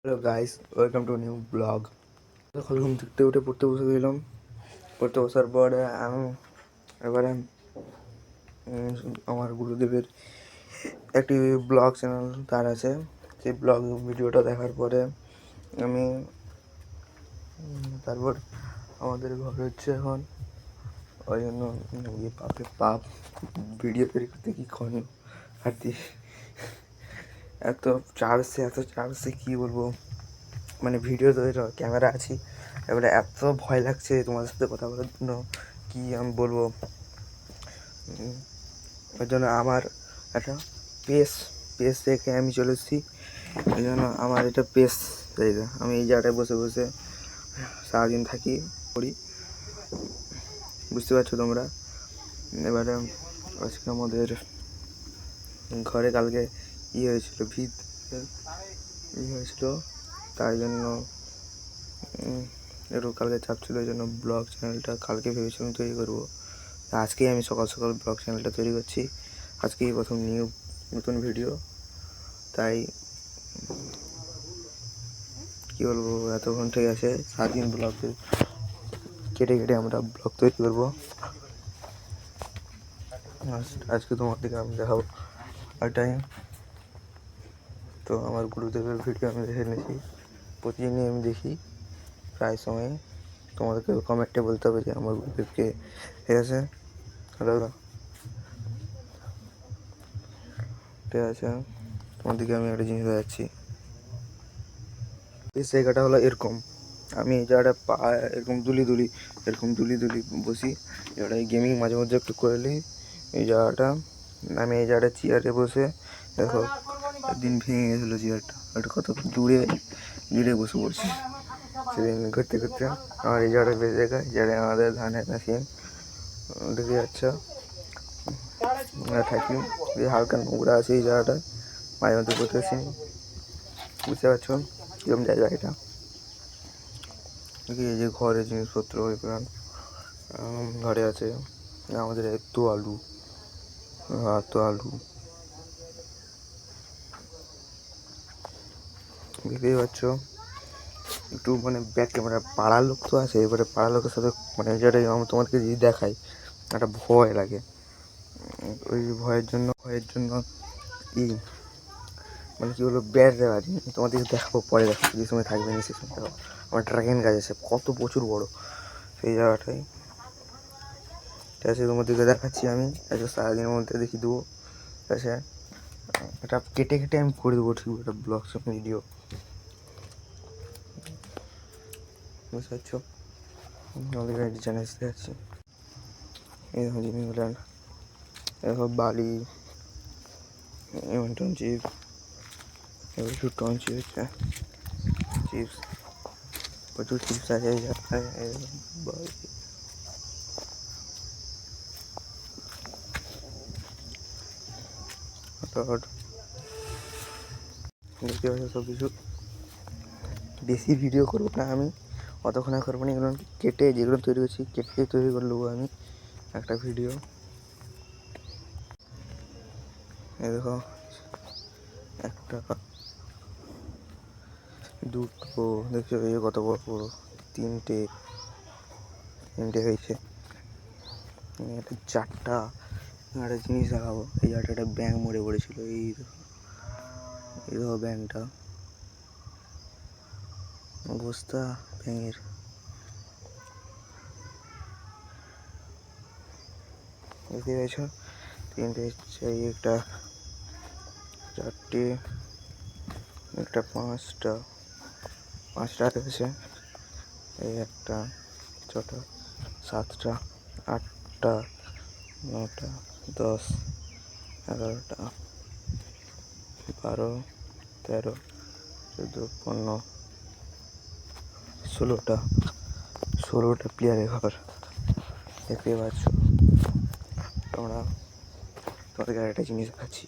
Hello guys, welcome to new blog. সকাল ঘুম থেকে উঠে পড়তে বসে গেলাম। পড়তে বসার পরে আমি এবারে আমার গুরুদেবের একটি ব্লগ চ্যানেল তার আছে, সেই ব্লগ ভিডিওটা দেখার পরে আমি তারপর আমাদের ঘরে হচ্ছে এখন, ওই জন্য পাপ ভিডিও তৈরি করতে কি করেন আর এত চার্জে কী বলবো, মানে ভিডিও তো ক্যামেরা আছি, এবারে এত ভয় লাগছে তোমাদের সাথে কথা বলার জন্য, কি আমি বলবো। ওই জন্য আমার একটা পেস রেখে আমি চলে এসেছি। ওই জন্য আমার এটা পেস জায়গা, আমি এই জায়গাটায় বসে বসে সারাদিন থাকি করি, বুঝতে পারছো তোমরা। এবারে আজকে আমাদের ঘরে কালকে হয়েছিল, ভিত হয়েছিল, তাই জন্য একটু কালকে চাপ ছিল। ওই জন্য ব্লগ চ্যানেলটা কালকে ভেবেছিলাম তৈরি করবো, আজকেই আমি সকাল সকাল ব্লগ চ্যানেলটা তৈরি করছি। আজকেই প্রথম নতুন ভিডিও, তাই কী বলবো, এতক্ষণ ঠিক আছে। সারাদিন ব্লগ কেটে আমরা ব্লগ তৈরি করবো। আজকে তোমাদেরকে আমি দেখাবো ওইটাই। তো আমার গুরুদেবের ভিডিও আমি দেখে নিয়েছি, প্রতিদিনই আমি দেখি প্রায় সময়। তোমাদেরকে কমেন্টে বলতে হবে যে আমার গুরুদেবকে, ঠিক আছে? হ্যালো, ঠিক আছে। তোমাদেরকে আমি একটা জিনিস দেখাচ্ছি। এই জায়গাটা হলো এরকম, আমি এই জায়গাটা পা এরকম দুলি বসি। জায়গাটায় গেমিং মাঝে মধ্যে একটু করে নিই। এই জায়গাটা আমি এই জায়গাটা চেয়ারে বসে, দেখো একদিন ভেঙে গেছিলো চেয়ারটা, একটা কত দূরে বসে পড়ছি সেদিন ঘুরতে আমার এই জায়গাটা বেশ জায়গায়, জায়গায় আমাদের ধানের মেশিন দেখে যাচ্ছ থাকি। হালকা নোংরা আছে এই জায়গাটা, মাঝে মধ্যে করতেছি, বুঝতে পারছো কিরকম জায়গা এটা। এই যে ঘরের জিনিসপত্র ঘরে আছে আমাদের আলু দেখতেই পাচ্ছ। একটু মানে ব্যাক ক্যামেরা, পাড়ার লোক তো আছে, এবারে পাড়ার লোকের সাথে মানে যেটা আমি তোমাদেরকে যদি দেখাই একটা ভয় লাগে। ওই ভয়ের জন্য মানে কী বলবো, ব্যাট দেওয়া তোমাদেরকে দেখাবো পরে, দেখো যে সময় থাকবে না সে সময় দেখো। আমার ড্রাগন গাছ আছে কত প্রচুর বড় সেই জায়গাটায়, ঠিক আছে? তোমাদেরকে দেখাচ্ছি আমি আজকে সারাদিনের মধ্যে দেখিয়ে দেবো, ঠিক আছে? এটা কেটে আমি করে দেবো, ঠিক একটা ব্লগ ভিডিও, বুঝতে পারছো? আমাদের গাড়ি জানিয়ে দেখাচ্ছি। এই দেখো জিনিসগুলো, দেখো বালি, টন চিপস, এবার একটু টন চিপস, প্রচুর চিপস আছে এই জায়গায়। দেখতে পাচ্ছ সব কিছু। বেশি ভিডিও করবো না আমি, অতক্ষণে করবো না, এগুলো কেটে যেগুলো তৈরি করছি কেটে তৈরি করে নেবো আমি একটা ভিডিও। এই দেখো একটা, দুটো, দেখছো এই কত বড় বড়, তিনটে হয়েছে, একটা চারটা। একটা জিনিস দেখাবো, এই জায়গাটা একটা ব্যাঙ মরে পড়েছিল, এই দেখো ব্যাঙটা অবস্থা ব্যাঙের, দেখতে পেয়েছ? তিনটে, এই একটা, চারটে, একটা, পাঁচটা আছে, এই একটা, ছটা, সাতটা, আটটা, নটা, 10, 11টা, 12, 13, 14, 15, 16টা প্লেয়ারের ঘর, দেখতে পাচ্ছ তোমরা। তোমাদেরকে একটা জিনিস দেখাচ্ছি,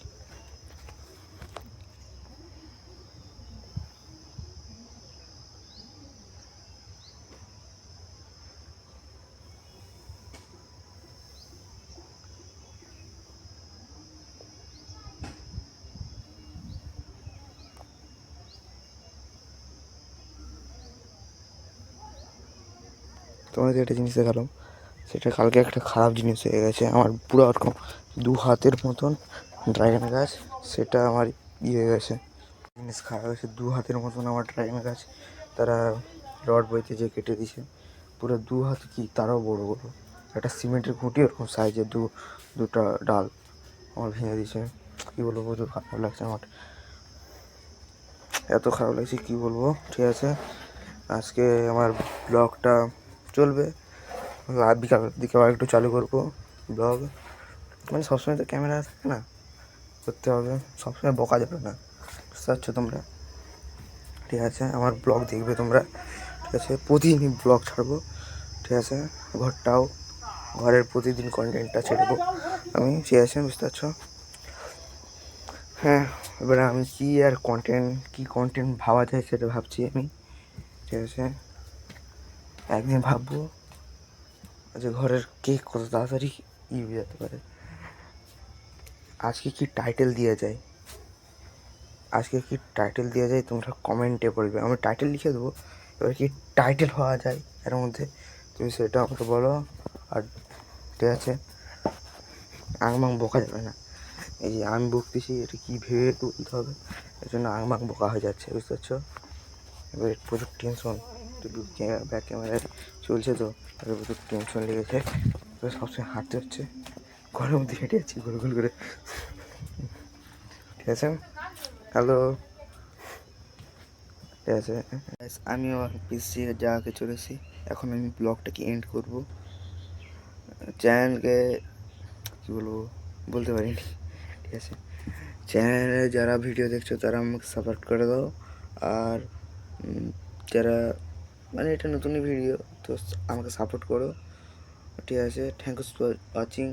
তোমাকে একটা জিনিস দেখালাম, সেটা কালকে একটা খারাপ জিনিস হয়ে গেছে। আমার পুরো ওরকম 2 হাতের মতন ড্রাগন গাছ, সেটা আমার হয়ে গেছে। জিনিস খারাপ হয়েছে, 2 হাতের মতন আমার ড্রাগন গাছ তারা রড বইতে যে কেটে দিছে। পুরো 2 হাত কি তারাও বড় বড়, একটা সিমেন্টের খুঁটি ওরকম সাইজের দুটা ডাল আমার ভেঙে দিয়েছে। কী বলবো, প্রচুর খারাপ লাগছে আমার, এত খারাপ লাগছে কী বলবো। ঠিক আছে, আজকে আমার ব্লগটা চলবে, আর বিকাল দিকে আবার একটু চালু করবো ব্লগ। মানে সবসময় তো ক্যামেরা থাকে না, করতে হবে, সবসময় বকা যাবে না, বুঝতে পারছো তোমরা। ঠিক আছে, আমার ব্লগ দেখবে তোমরা, ঠিক আছে, প্রতিদিনই ব্লগ ছাড়বো। ঠিক আছে, ঘরের প্রতিদিন কন্টেন্টটা ছেড়েবো আমি, ঠিক আছে, বুঝতে পারছো। হ্যাঁ, এবারে আমি কী কন্টেন্ট ভাবা যায় সেটা ভাবছি আমি। ঠিক আছে, একদিন ভাববো যে ঘরের কেক কত তাড়াতাড়ি হয়ে যেতে পারে। আজকে কি টাইটেল দেওয়া যায় তোমরা কমেন্টে বলবে, আমি টাইটেল লিখে দেবো। এবার কি টাইটেল হওয়া যায় এর মধ্যে, তুমি সেটা আমাকে বলো। আর ঠিক আছে, আংমাং বকা যাবে না, এই যে আমি বকতেছি এটা কী ভেবে বলতে হবে, এই জন্য আংমাং বকা হয়ে যাচ্ছে, বুঝতে পারছো। এবার প্রচুর টেনশন, ব্যাক ক্যামেরায় চলছে তো, এবার প্রচুর টেনশন লেগেছে। এবার সবসময় হাঁটতে হচ্ছে, ঘরের মধ্যে হেঁটে যাচ্ছি গোল গোল করে। ঠিক আছে, হ্যালো, ঠিক আছে, আমিও পিসি জায়গাকে চলেছি। এখন আমি ব্লগটাকে এন্ড করব। চ্যানেলকে কী বলবো বলতে পারিনি। ঠিক আছে, চ্যানেলে যারা ভিডিও দেখছো তারা আমাকে সাপোর্ট করে দাও। আর যারা মানে এটা নতুনই ভিডিও, তো আমাকে সাপোর্ট করো। ঠিক আছে, থ্যাংকস ফর ওয়াচিং।